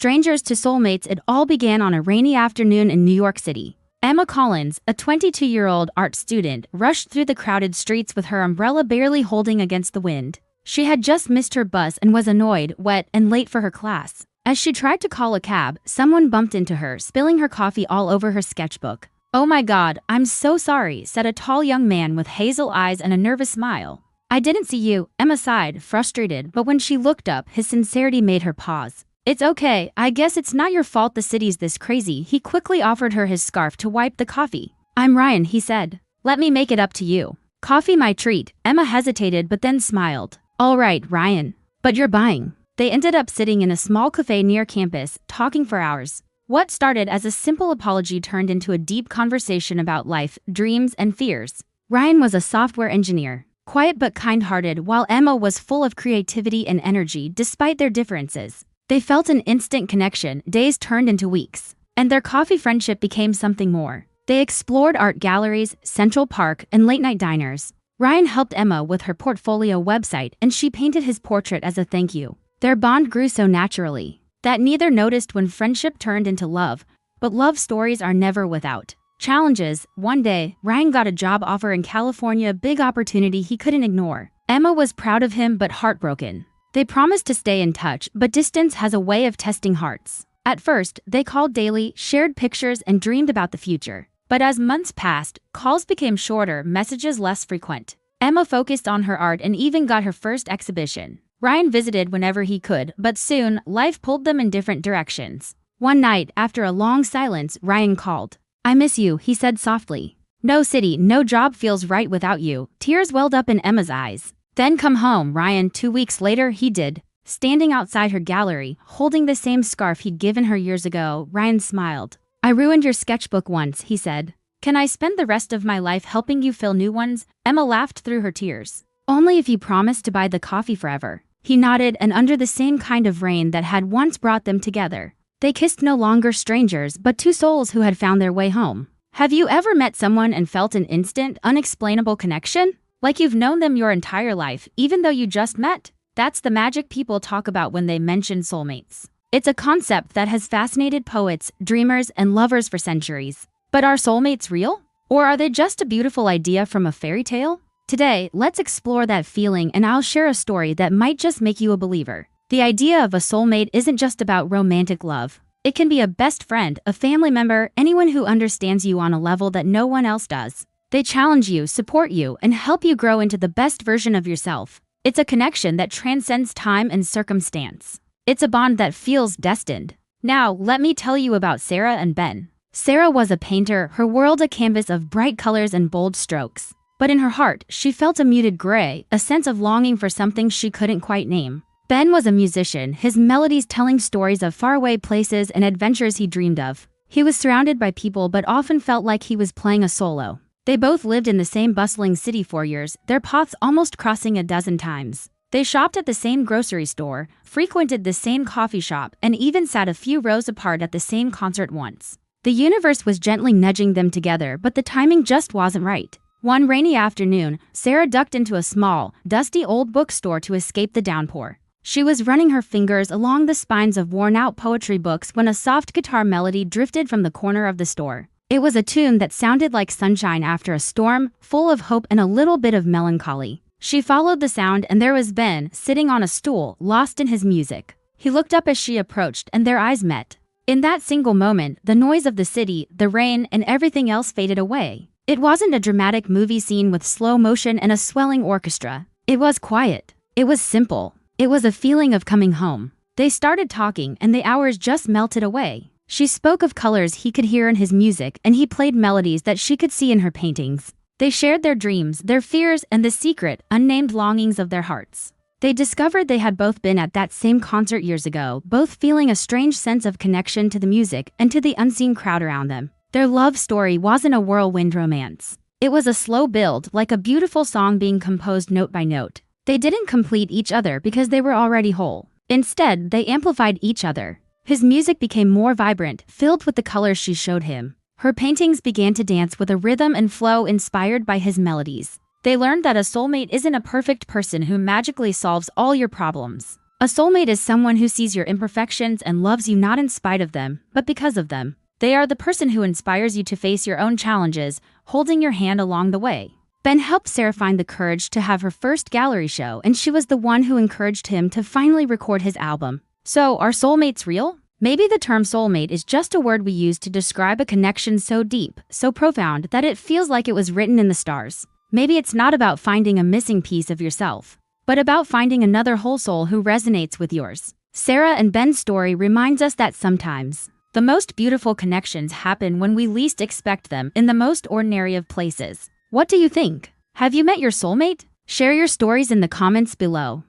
strangers to soulmates, it all began on a rainy afternoon in New York City. Emma Collins, a 22-year-old art student, rushed through the crowded streets with her umbrella barely holding against the wind. She had just missed her bus and was annoyed, wet, and late for her class. As she tried to call a cab, someone bumped into her, spilling her coffee all over her sketchbook. "Oh my God, I'm so sorry," said a tall young man with hazel eyes and a nervous smile. "I didn't see you," Emma sighed, frustrated, but when she looked up, his sincerity made her pause. "It's okay, I guess it's not your fault the city's this crazy." He quickly offered her his scarf to wipe the coffee. "I'm Ryan," he said. "Let me make it up to you." "Coffee my treat." Emma hesitated but then smiled. "All right, Ryan. But you're buying." They ended up sitting in a small cafe near campus, talking for hours. What started as a simple apology turned into a deep conversation about life, dreams, and fears. Ryan was a software engineer, quiet but kind-hearted, while Emma was full of creativity and energy despite their differences. They felt an instant connection, days turned into weeks, and their coffee friendship became something more. They explored art galleries, Central Park, and late-night diners. Ryan helped Emma with her portfolio website, and she painted his portrait as a thank you. Their bond grew so naturally that neither noticed when friendship turned into love, but love stories are never without challenges. One day, Ryan got a job offer in California, a big opportunity he couldn't ignore. Emma was proud of him but heartbroken. They promised to stay in touch, but distance has a way of testing hearts. At first, they called daily, shared pictures, and dreamed about the future. But as months passed, calls became shorter, messages less frequent. Emma focused on her art and even got her first exhibition. Ryan visited whenever he could, but soon, life pulled them in different directions. One night, after a long silence, Ryan called. "I miss you," he said softly. "No city, no job feels right without you." Tears welled up in Emma's eyes. "Then come home, Ryan." 2 weeks later, he did. Standing outside her gallery, holding the same scarf he'd given her years ago, Ryan smiled. "I ruined your sketchbook once," he said. "Can I spend the rest of my life helping you fill new ones?" Emma laughed through her tears. "Only if you promise to buy the coffee forever." He nodded, and under the same kind of rain that had once brought them together, they kissed, no longer strangers, but two souls who had found their way home. Have you ever met someone and felt an instant, unexplainable connection? Like you've known them your entire life, even though you just met? That's the magic people talk about when they mention soulmates. It's a concept that has fascinated poets, dreamers, and lovers for centuries. But are soulmates real? Or are they just a beautiful idea from a fairy tale? Today, let's explore that feeling, and I'll share a story that might just make you a believer. The idea of a soulmate isn't just about romantic love. It can be a best friend, a family member, anyone who understands you on a level that no one else does. They challenge you, support you, and help you grow into the best version of yourself. It's a connection that transcends time and circumstance. It's a bond that feels destined. Now, let me tell you about Sarah and Ben. Sarah was a painter, her world a canvas of bright colors and bold strokes. But in her heart, she felt a muted gray, a sense of longing for something she couldn't quite name. Ben was a musician, his melodies telling stories of faraway places and adventures he dreamed of. He was surrounded by people but often felt like he was playing a solo. They both lived in the same bustling city for years, their paths almost crossing a dozen times. They shopped at the same grocery store, frequented the same coffee shop, and even sat a few rows apart at the same concert once. The universe was gently nudging them together, but the timing just wasn't right. One rainy afternoon, Sarah ducked into a small, dusty old bookstore to escape the downpour. She was running her fingers along the spines of worn-out poetry books when a soft guitar melody drifted from the corner of the store. It was a tune that sounded like sunshine after a storm, full of hope and a little bit of melancholy. She followed the sound, and there was Ben, sitting on a stool, lost in his music. He looked up as she approached, and their eyes met. In that single moment, the noise of the city, the rain, and everything else faded away. It wasn't a dramatic movie scene with slow motion and a swelling orchestra. It was quiet. It was simple. It was a feeling of coming home. They started talking, and the hours just melted away. She spoke of colors he could hear in his music, and he played melodies that she could see in her paintings. They shared their dreams, their fears, and the secret, unnamed longings of their hearts. They discovered they had both been at that same concert years ago, both feeling a strange sense of connection to the music and to the unseen crowd around them. Their love story wasn't a whirlwind romance. It was a slow build, like a beautiful song being composed note by note. They didn't complete each other because they were already whole. Instead, they amplified each other. His music became more vibrant, filled with the colors she showed him. Her paintings began to dance with a rhythm and flow inspired by his melodies. They learned that a soulmate isn't a perfect person who magically solves all your problems. A soulmate is someone who sees your imperfections and loves you not in spite of them, but because of them. They are the person who inspires you to face your own challenges, holding your hand along the way. Ben helped Sarah find the courage to have her first gallery show, and she was the one who encouraged him to finally record his album. So, are soulmates real? Maybe the term soulmate is just a word we use to describe a connection so deep, so profound, that it feels like it was written in the stars. Maybe it's not about finding a missing piece of yourself, but about finding another whole soul who resonates with yours. Sarah and Ben's story reminds us that sometimes the most beautiful connections happen when we least expect them, in the most ordinary of places. What do you think? Have you met your soulmate? Share your stories in the comments below.